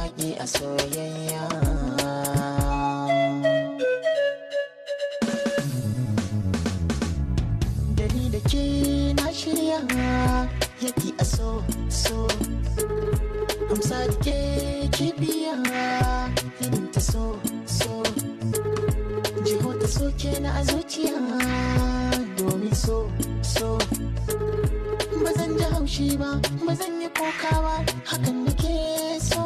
yaƙi a soyayya. Dani da ke na shirya yaƙi a so amsa da ke kibiya irin ta so jiho ta soke na a zuciya domin so ba zan ji haushi ba ba zan yi kokawa hakan nake so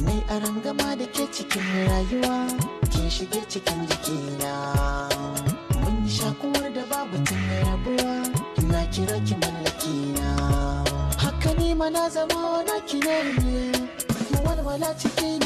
mai arangama da ke cikin rayuwa kin shige cikin jikina mun yi shakuwar da babu tun rabuwa ina kira ki mallaki na haka ni ma na zama na ki ne mu walwala cikin